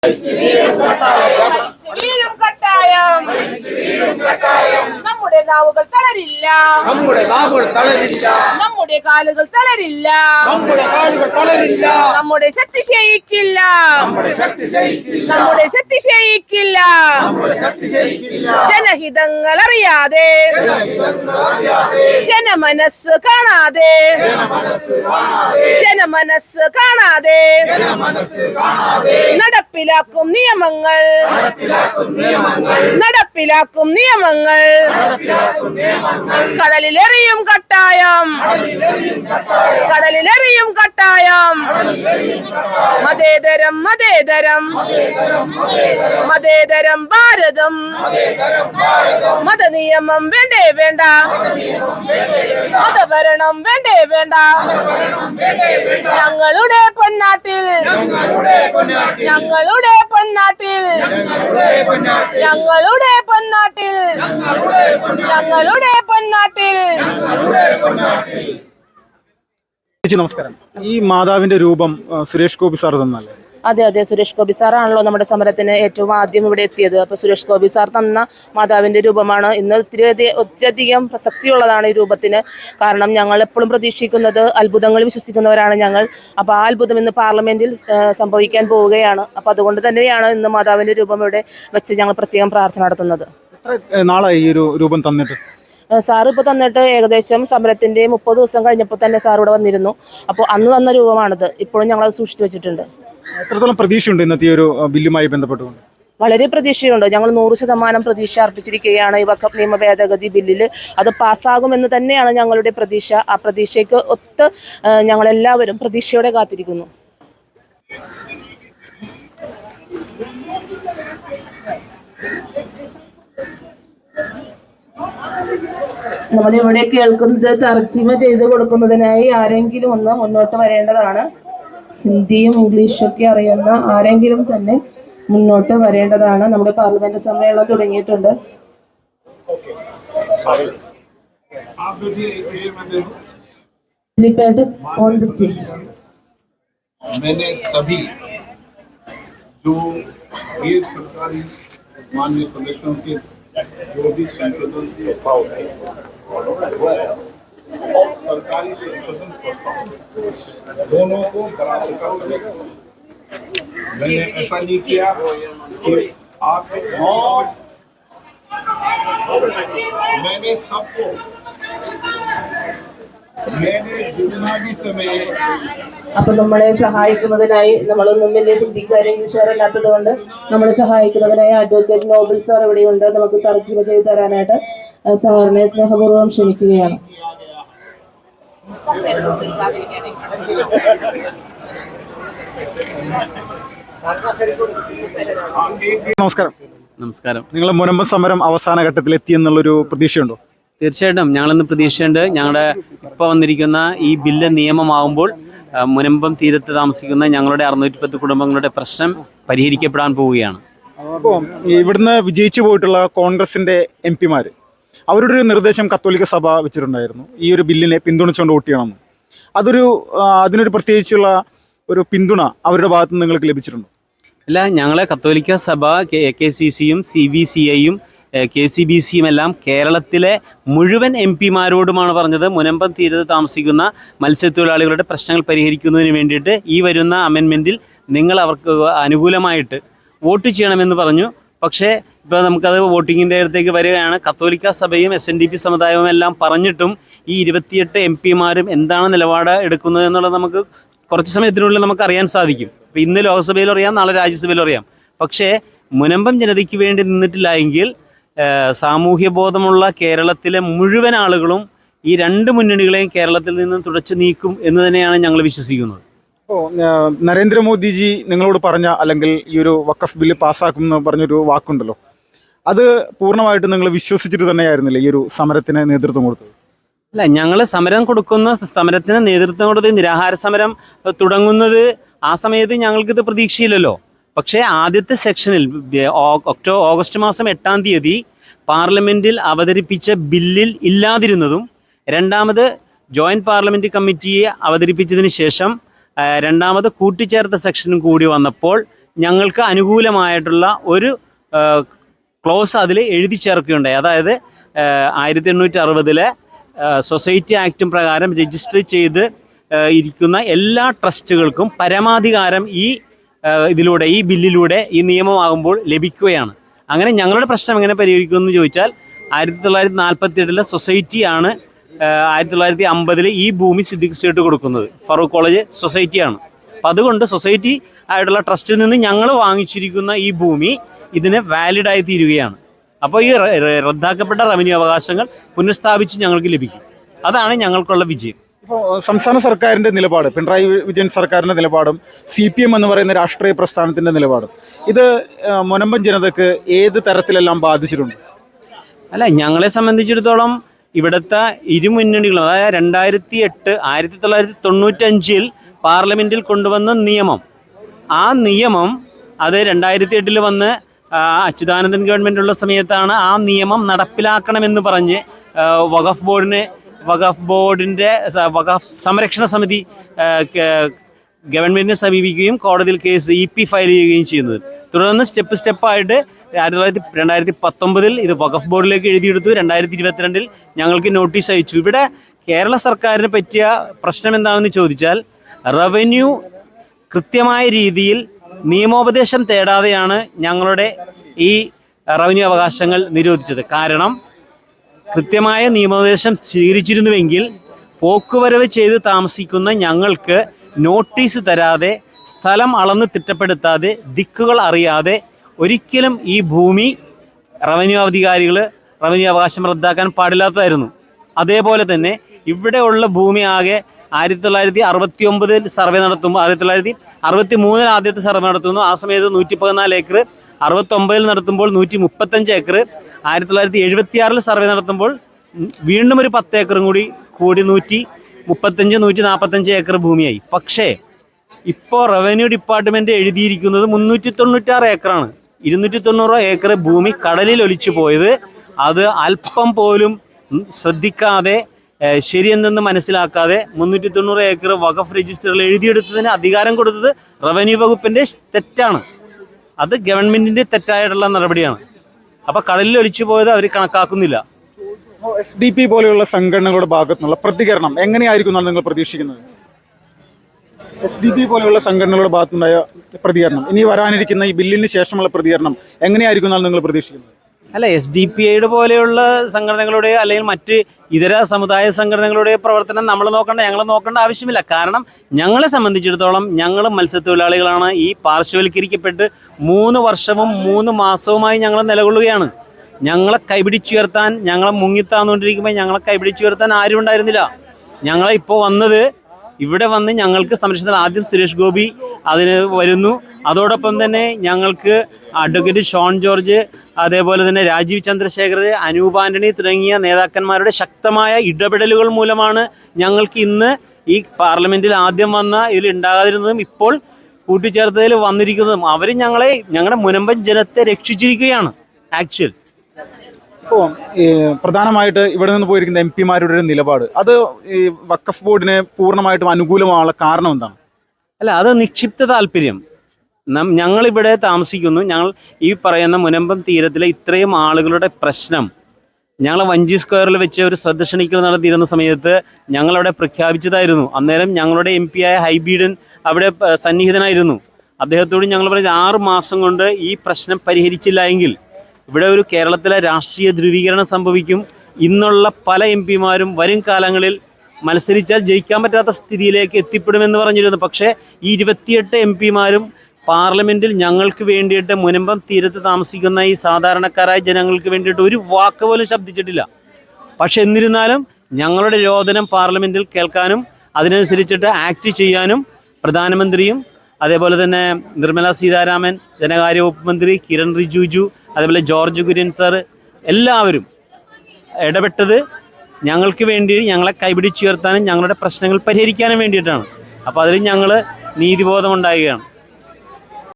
നമ്മുടെ നാവുകൾ തളരില്ല, നമ്മുടെ കാലുകൾ തളരില്ല, നമ്മുടെ ശക്തി ക്ഷയിക്കില്ല, നമ്മുടെ ശക്തി ക്ഷയിക്കില്ല. ജനഹിതങ്ങൾ അറിയാതെ, ജനമനസ് കാണാതെ, ജനമനസ് കാണാതെ നടപ്പിലാക്കും നിയമങ്ങൾ, നടപ്പിലാക്കും നിയമങ്ങൾ. കടലിലെറിയും കട്ടായം, കടലിലെറിയും കട്ടായം. മതേതരം മതേതരം മതേതരം ഭാരതം. മതനിയമം വേണ്ടേ വേണ്ട, മതഭരണം വേണ്ടേ വേണ്ട. ഞങ്ങളുടെ പൊന്നാട്ടിൽ, ഞങ്ങളുടെ പൊന്നാട്ടിൽ, ഞങ്ങളുടെ പൊന്നാട്ടിൽ, ഞങ്ങളുടെ പൊന്നാട്ടിൽ. നമസ്കാരം. ഈ മാതാവിന്റെ രൂപം സുരേഷ് ഗോപി സാർ തന്നല്ലേ? അതെ അതെ, സുരേഷ് ഗോപി സാറാണല്ലോ നമ്മുടെ സമരത്തിന് ഏറ്റവും ആദ്യം ഇവിടെ എത്തിയത്. അപ്പോൾ സുരേഷ് ഗോപി സാർ തന്ന മാതാവിന്റെ രൂപമാണ് ഇന്ന്. ഒത്തിരിയധികം പ്രസക്തിയുള്ളതാണ് ഈ രൂപത്തിന്. കാരണം ഞങ്ങൾ എപ്പോഴും പ്രതീക്ഷിക്കുന്നത്, അത്ഭുതങ്ങൾ വിശ്വസിക്കുന്നവരാണ് ഞങ്ങൾ. അപ്പോൾ ആ അത്ഭുതം ഇന്ന് പാർലമെന്റിൽ സംഭവിക്കാൻ പോവുകയാണ്. അപ്പോൾ അതുകൊണ്ട് തന്നെയാണ് ഇന്ന് മാതാവിന്റെ രൂപം ഇവിടെ വെച്ച് ഞങ്ങൾ പ്രത്യേകം പ്രാർത്ഥന നടത്തുന്നത്. നാളായി ഈ ഒരു രൂപം തന്നിട്ട്? സാർ ഇപ്പോൾ തന്നിട്ട് ഏകദേശം സമരത്തിന്റെ 30 ദിവസം കഴിഞ്ഞപ്പോൾ തന്നെ സാർ ഇവിടെ വന്നിരുന്നു. അപ്പോൾ അന്ന് തന്ന രൂപമാണിത്. ഇപ്പോഴും ഞങ്ങളത് സൂക്ഷിച്ചു വെച്ചിട്ടുണ്ട്. എത്രത്തോളം പ്രതീക്ഷയുണ്ട് ഇന്നത്തെ ഒരു ബില്ലുമായി ബന്ധപ്പെട്ടുകൊണ്ട്? വളരെ പ്രതീക്ഷയുണ്ട്. ഞങ്ങൾ 100% പ്രതീക്ഷ അർപ്പിച്ചിരിക്കുകയാണ് ഈ വഖഫ് നിയമ ഭേദഗതി ബില്ലിൽ. അത് പാസ്സാകുമെന്ന് തന്നെയാണ് ഞങ്ങളുടെ പ്രതീക്ഷ. ആ പ്രതീക്ഷയ്ക്ക് ഒത്ത് ഞങ്ങളെല്ലാവരും പ്രതീക്ഷയോടെ കാത്തിരിക്കുന്നു. നമ്മളിവിടെ കേൾക്കുന്നത് തർജിമ ചെയ്ത് കൊടുക്കുന്നതിനായി ആരെങ്കിലും ഒന്ന് മുന്നോട്ട് വരേണ്ടതാണ്. ഹിന്ദിയും ഇംഗ്ലീഷും ഒക്കെ അറിയുന്ന ആരെങ്കിലും തന്നെ മുന്നോട്ട് വരേണ്ടതാണ്. നമ്മുടെ പാർലമെന്റ് സമ്മേളനം തുടങ്ങിയിട്ടുണ്ട്. On the stage. मैंने सभी जो ये सरकारी माननीय सदस्यों के जो भी संशोधन प्रस्ताव है, सरकारी संशोधन प्रस्ताव दोनों को बराबर कर सकेगा। मैंने ऐसा नहीं किया कि आप मैंने सबको അപ്പൊ നമ്മളെ സഹായിക്കുന്നതിനായി, നമ്മളൊന്നും വലിയ ഹിന്ദിക്കാരും ഇംഗ്ലീഷുകാരല്ലാത്തത് കൊണ്ട് നമ്മളെ സഹായിക്കുന്നതിനായി അഡ്വക്കേറ്റ് നോബൽ സാർ ഇവിടെയുണ്ട്. നമുക്ക് തർജ്ജിമ ചെയ്ത് തരാനായിട്ട് സാറിനെ സ്നേഹപൂർവ്വം ക്ഷണിക്കുകയാണ്. നമസ്കാരം. നമസ്കാരം. നിങ്ങൾ മുനമ്പം സമരം അവസാന ഘട്ടത്തിൽ എത്തിയെന്നുള്ളൊരു പ്രതീക്ഷയുണ്ടോ? തീർച്ചയായിട്ടും ഞങ്ങളിന്ന് പ്രതീക്ഷയുണ്ട്. ഞങ്ങളുടെ ഇപ്പോൾ വന്നിരിക്കുന്ന ഈ ബില്ല് നിയമമാകുമ്പോൾ മുനമ്പം തീരത്ത് താമസിക്കുന്ന ഞങ്ങളുടെ 610 കുടുംബങ്ങളുടെ പ്രശ്നം പരിഹരിക്കപ്പെടാൻ പോവുകയാണ്. അപ്പോൾ ഇവിടുന്ന് വിജയിച്ചു പോയിട്ടുള്ള കോൺഗ്രസിൻ്റെ MP-മാർ അവരുടെ ഒരു നിർദ്ദേശം കത്തോലിക്ക സഭ വെച്ചിട്ടുണ്ടായിരുന്നു, ഈ ഒരു ബില്ലിനെ പിന്തുണച്ചുകൊണ്ട് വോട്ട് ചെയ്യണമെന്ന്. അതിനൊരു പ്രത്യേകിച്ചുള്ള ഒരു പിന്തുണ അവരുടെ ഭാഗത്ത് നിന്ന് നിങ്ങൾക്ക് ലഭിച്ചിട്ടുണ്ടോ? അല്ല, ഞങ്ങളെ കത്തോലിക്ക സഭ KCCയും CBCIയും KCBCയും എല്ലാം കേരളത്തിലെ മുഴുവൻ MP-മാരോടുമാണ് പറഞ്ഞത്, മുനമ്പം തീരത്ത് താമസിക്കുന്ന മത്സ്യത്തൊഴിലാളികളുടെ പ്രശ്നങ്ങൾ പരിഹരിക്കുന്നതിന് വേണ്ടിയിട്ട് ഈ വരുന്ന അമെൻമെൻറ്റിൽ നിങ്ങൾ അവർക്ക് അനുകൂലമായിട്ട് വോട്ട് ചെയ്യണമെന്ന് പറഞ്ഞു. പക്ഷേ ഇപ്പോൾ നമുക്കത് വോട്ടിങ്ങിൻ്റെ അടുത്തേക്ക് വരികയാണ്. കത്തോലിക്ക സഭയും SNDP സമുദായവും എല്ലാം പറഞ്ഞിട്ടും ഈ 28 MP-മാരും എന്താണ് നിലപാട് എടുക്കുന്നത് എന്നുള്ളത് നമുക്ക് കുറച്ച് സമയത്തിനുള്ളിൽ നമുക്ക് അറിയാൻ സാധിക്കും. ഇപ്പോൾ ഇന്ന് ലോക്സഭയിലും അറിയാം, നാളെ രാജ്യസഭയിലും അറിയാം. പക്ഷേ മുനമ്പം ജനതയ്ക്ക് വേണ്ടി നിന്നിട്ടില്ല എങ്കിൽ സാമൂഹ്യ ബോധമുള്ള കേരളത്തിലെ മുഴുവൻ ആളുകളും ഈ 2 മുന്നണികളെയും കേരളത്തിൽ നിന്ന് തുടച്ചു നീക്കും എന്ന് തന്നെയാണ് ഞങ്ങൾ വിശ്വസിക്കുന്നത്. അപ്പോൾ നരേന്ദ്രമോദിജി നിങ്ങളോട് പറഞ്ഞ, അല്ലെങ്കിൽ ഈ ഒരു വഖഫ് ബില്ല് പാസ്സാക്കും എന്ന് പറഞ്ഞൊരു വാക്കുണ്ടല്ലോ, അത് പൂർണ്ണമായിട്ട് നിങ്ങൾ വിശ്വസിച്ചിട്ട് തന്നെയായിരുന്നില്ല ഈ ഒരു സമരത്തിന് നേതൃത്വം കൊടുത്തത്? അല്ല, ഞങ്ങൾ സമരത്തിന് നേതൃത്വം കൊടുത്ത് നിരാഹാര സമരം തുടങ്ങുന്നത് ആ സമയത്ത് ഞങ്ങൾക്കിത് പ്രതീക്ഷയില്ലല്ലോ. പക്ഷേ ആദ്യത്തെ സെക്ഷനിൽ ഓഗസ്റ്റ് മാസം 8-ാം തീയതി പാർലമെൻറ്റിൽ അവതരിപ്പിച്ച ബില്ലിൽ ഇല്ലാതിരുന്നതും, രണ്ടാമത് ജോയിൻറ്റ് പാർലമെൻറ്റ് കമ്മിറ്റിയെ അവതരിപ്പിച്ചതിന് ശേഷം രണ്ടാമത് കൂട്ടിച്ചേർത്ത സെക്ഷനും കൂടി വന്നപ്പോൾ ഞങ്ങൾക്ക് അനുകൂലമായിട്ടുള്ള ഒരു ക്ലോസ് അതിൽ എഴുതി ചേർക്കുകയുണ്ടായി. അതായത് 1860 സൊസൈറ്റി ആക്റ്റും പ്രകാരം രജിസ്റ്റർ ചെയ്ത് ഇരിക്കുന്ന എല്ലാ ട്രസ്റ്റുകൾക്കും പരമാധികാരം ഈ ബില്ലിലൂടെ ഈ നിയമമാകുമ്പോൾ ലഭിക്കുകയാണ്. അങ്ങനെ ഞങ്ങളുടെ പ്രശ്നം എങ്ങനെ പരിഹരിക്കുമെന്ന് ചോദിച്ചാൽ 1948 സൊസൈറ്റിയാണ് 1950 ഈ ഭൂമി സിദ്ദിഖ് സ്റ്റേറ്റ് കൊടുക്കുന്നത്. ഫറൂഖ് കോളേജ് സൊസൈറ്റിയാണ്. അപ്പം അതുകൊണ്ട് സൊസൈറ്റി ആയിട്ടുള്ള ട്രസ്റ്റിൽ നിന്ന് ഞങ്ങൾ വാങ്ങിച്ചിരിക്കുന്ന ഈ ഭൂമി ഇതിന് വാലിഡായി തീരുകയാണ്. അപ്പോൾ ഈ റദ്ദാക്കപ്പെട്ട റവന്യൂ അവകാശങ്ങൾ പുനഃസ്ഥാപിച്ച് ഞങ്ങൾക്ക് ലഭിക്കും. അതാണ് ഞങ്ങൾക്കുള്ള വിജയം. ഇപ്പോൾ സംസ്ഥാന സർക്കാരിൻ്റെ നിലപാട്, പിണറായി വിജയൻ സർക്കാരിൻ്റെ നിലപാടും CPM എന്ന് പറയുന്ന രാഷ്ട്രീയ പ്രസ്ഥാനത്തിൻ്റെ നിലപാടും, ഇത് മുനമ്പം ജനതയ്ക്ക് ഏത് തരത്തിലെല്ലാം ബാധിച്ചിട്ടുണ്ട്? അല്ല, ഞങ്ങളെ സംബന്ധിച്ചിടത്തോളം ഇവിടുത്തെ ഇരുമുന്നണികളും, അതായത് 1995 പാർലമെൻറ്റിൽ കൊണ്ടുവന്ന നിയമം, ആ നിയമം അത് 2008 വന്ന് അച്യുതാനന്ദൻ ഗവൺമെൻറ്റുള്ള സമയത്താണ് ആ നിയമം നടപ്പിലാക്കണമെന്ന് പറഞ്ഞ് വഖഫ് ബോർഡിൻ്റെ വഖഫ് സംരക്ഷണ സമിതി ഗവൺമെൻറ്റിനെ സമീപിക്കുകയും കോടതിയിൽ കേസ് EP ഫയൽ ചെയ്യുകയും ചെയ്യുന്നത്. തുടർന്ന് സ്റ്റെപ്പായിട്ട് 2019 ഇത് വഖഫ് ബോർഡിലേക്ക് എഴുതിയെടുത്തു. 2022 ഞങ്ങൾക്ക് നോട്ടീസ് അയച്ചു. ഇവിടെ കേരള സർക്കാരിന് പറ്റിയ പ്രശ്നം എന്താണെന്ന് ചോദിച്ചാൽ, റവന്യൂ കൃത്യമായ രീതിയിൽ നിയമോപദേശം തേടാതെയാണ് ഞങ്ങളുടെ ഈ റവന്യൂ അവകാശങ്ങൾ നിരോധിച്ചത്. കാരണം കൃത്യമായ നിയമോപദേശം സ്വീകരിച്ചിരുന്നുവെങ്കിൽ പോക്കുവരവ് ചെയ്ത് താമസിക്കുന്ന ഞങ്ങൾക്ക് നോട്ടീസ് തരാതെ, സ്ഥലം അളന്ന് തിട്ടപ്പെടുത്താതെ, ദിക്കുകൾ അറിയാതെ ഒരിക്കലും ഈ ഭൂമി റവന്യൂ അവകാശം റദ്ദാക്കാൻ പാടില്ലാത്തതായിരുന്നു. അതേപോലെ തന്നെ ഇവിടെയുള്ള ഭൂമി ആകെ 1969 സർവേ നടത്തുമ്പോൾ, 1963 ആദ്യത്തെ സർവേ നടത്തുന്നു. ആ സമയത്ത് 114 ഏക്കർ, 69 നടത്തുമ്പോൾ 135 ഏക്കർ, 1976 സർവേ നടത്തുമ്പോൾ വീണ്ടും ഒരു 10 ഏക്കറും കൂടി 135-145 ഏക്കർ ഭൂമിയായി. പക്ഷേ ഇപ്പോൾ റവന്യൂ ഡിപ്പാർട്ട്മെൻറ്റ് എഴുതിയിരിക്കുന്നത് 396 ഏക്കറാണ്. 290 ഏക്കർ ഭൂമി കടലിൽ ഒലിച്ചു പോയത്. അത് അല്പം പോലും ശ്രദ്ധിക്കാതെ, ശരിയെന്തെന്ന് മനസ്സിലാക്കാതെ 390 ഏക്കർ വഖഫ് രജിസ്റ്ററിൽ എഴുതിയെടുത്തതിന് അധികാരം കൊടുത്തത് റവന്യൂ വകുപ്പിൻ്റെ തെറ്റാണ്. അത് ഗവൺമെൻറ്റിൻ്റെ തെറ്റായിട്ടുള്ള നടപടിയാണ്. അപ്പോൾ കടലിൽ ഒലിച്ചു പോയത് അവർ കണക്കാക്കുന്നില്ല. SDP പോലെയുള്ള സംഘടനകളുടെ ഭാഗത്തുനിന്നുള്ള പ്രതികരണം എങ്ങനെയായിരിക്കും എന്നാണ് നിങ്ങൾ പ്രതീക്ഷിക്കുന്നത്? SDP പോലെയുള്ള സംഘടനകളുടെ ഭാഗത്തുനിന്നുണ്ടായ പ്രതികരണം, ഇനി വരാനിരിക്കുന്ന ഈ ബില്ലിന് ശേഷമുള്ള പ്രതികരണം എങ്ങനെയായിരിക്കും എന്നാണ് നിങ്ങൾ പ്രതീക്ഷിക്കുന്നത്? അല്ല, SDPI പോലെയുള്ള സംഘടനകളുടെ അല്ലെങ്കിൽ മറ്റ് ഇതര സമുദായ സംഘടനകളുടെ പ്രവർത്തനം ഞങ്ങൾ നോക്കേണ്ട ആവശ്യമില്ല. കാരണം ഞങ്ങളെ സംബന്ധിച്ചിടത്തോളം ഞങ്ങൾ മത്സ്യത്തൊഴിലാളികളാണ്. ഈ പാർശ്വവൽക്കരിക്കപ്പെട്ട് 3 വർഷവും 3 മാസവുമായി ഞങ്ങൾ നിലകൊള്ളുകയാണ്. ഞങ്ങളെ കൈപിടിച്ചുയർത്താൻ, ഞങ്ങളെ മുങ്ങിത്താന്നുകൊണ്ടിരിക്കുമ്പോൾ ഞങ്ങളെ കൈപിടിച്ചുയർത്താൻ ആരും ഉണ്ടായിരുന്നില്ല. ഞങ്ങളെ ഇപ്പോൾ ഇവിടെ വന്ന് ഞങ്ങൾക്ക് സംരക്ഷണത്തിന് ആദ്യം സുരേഷ് ഗോപി അതിന് വരുന്നു. അതോടൊപ്പം തന്നെ ഞങ്ങൾക്ക് അഡ്വക്കേറ്റ് ഷോൺ ജോർജ്, അതേപോലെ തന്നെ രാജീവ് ചന്ദ്രശേഖർ, അനൂപ് ആന്റണി തുടങ്ങിയ നേതാക്കന്മാരുടെ ശക്തമായ ഇടപെടലുകൾ മൂലമാണ് ഞങ്ങൾക്ക് ഇന്ന് ഈ പാർലമെൻറ്റിൽ ആദ്യം വന്ന ഇതിൽ ഉണ്ടാകാതിരുന്നതും ഇപ്പോൾ കൂട്ടിച്ചേർത്തതിൽ വന്നിരിക്കുന്നതും. അവർ ഞങ്ങളുടെ മുനമ്പൻ ജനത്തെ രക്ഷിച്ചിരിക്കുകയാണ് ആക്ച്വൽ. ഇപ്പോൾ പ്രധാനമായിട്ട് ഇവിടെ നിന്ന് പോയിരിക്കുന്ന MP-മാരുടെ ഒരു നിലപാട്, അത് ഈ വഖഫ് ബോർഡിന് പൂർണ്ണമായിട്ടും അനുകൂലമായുള്ള കാരണം എന്താണ്? അല്ല, അത് നിക്ഷിപ്ത താല്പര്യം. ഞങ്ങളിവിടെ താമസിക്കുന്നു. ഞങ്ങൾ ഈ പറയുന്ന മുനമ്പം തീരത്തിലെ ഇത്രയും ആളുകളുടെ പ്രശ്നം ഞങ്ങൾ വഞ്ചി സ്ക്വയറിൽ വെച്ച് ഒരു ശ്രദ്ധ ക്ഷണിക്കൽ നടത്തിയിരുന്ന സമയത്ത് ഞങ്ങളവിടെ പ്രഖ്യാപിച്ചതായിരുന്നു. അന്നേരം ഞങ്ങളുടെ MP ആയ ഹൈബീഡൻ അവിടെ സന്നിഹിതനായിരുന്നു. അദ്ദേഹത്തോട് ഞങ്ങൾ പറഞ്ഞത് 6 മാസം കൊണ്ട് ഈ പ്രശ്നം പരിഹരിച്ചില്ല എങ്കിൽ ഇവിടെ ഒരു കേരളത്തിലെ രാഷ്ട്രീയ ധ്രുവീകരണം സംഭവിക്കും. ഇന്നുള്ള പല MP-മാരും വരും കാലങ്ങളിൽ മത്സരിച്ചാൽ ജയിക്കാൻ പറ്റാത്ത സ്ഥിതിയിലേക്ക് എത്തിപ്പെടുമെന്ന് പറഞ്ഞിരുന്നു. പക്ഷേ ഈ 28 MP-മാരും പാർലമെൻറ്റിൽ ഞങ്ങൾക്ക് വേണ്ടിയിട്ട്, മുനമ്പം തീരത്ത് താമസിക്കുന്ന ഈ സാധാരണക്കാരായ ജനങ്ങൾക്ക് വേണ്ടിയിട്ട് ഒരു വാക്ക് പോലും ശബ്ദിച്ചിട്ടില്ല. പക്ഷെ എന്നിരുന്നാലും ഞങ്ങളുടെ രോദനം പാർലമെൻറ്റിൽ കേൾക്കാനും അതിനനുസരിച്ചിട്ട് ആക്ട് ചെയ്യാനും പ്രധാനമന്ത്രിയും അതേപോലെ തന്നെ നിർമ്മല സീതാരാമൻ, ധനകാര്യ വകുപ്പ് മന്ത്രി കിരൺ റിജിജു, അതേപോലെ ജോർജ് കുര്യൻ സാറ് എല്ലാവരും ഇടപെട്ടത് ഞങ്ങൾക്ക് വേണ്ടി, ഞങ്ങളെ കൈപിടിച്ചുയർത്താനും ഞങ്ങളുടെ പ്രശ്നങ്ങൾ പരിഹരിക്കാനും വേണ്ടിയിട്ടാണ്. അപ്പോൾ അതിൽ ഞങ്ങൾ നീതിബോധമുണ്ടാകുകയാണ്.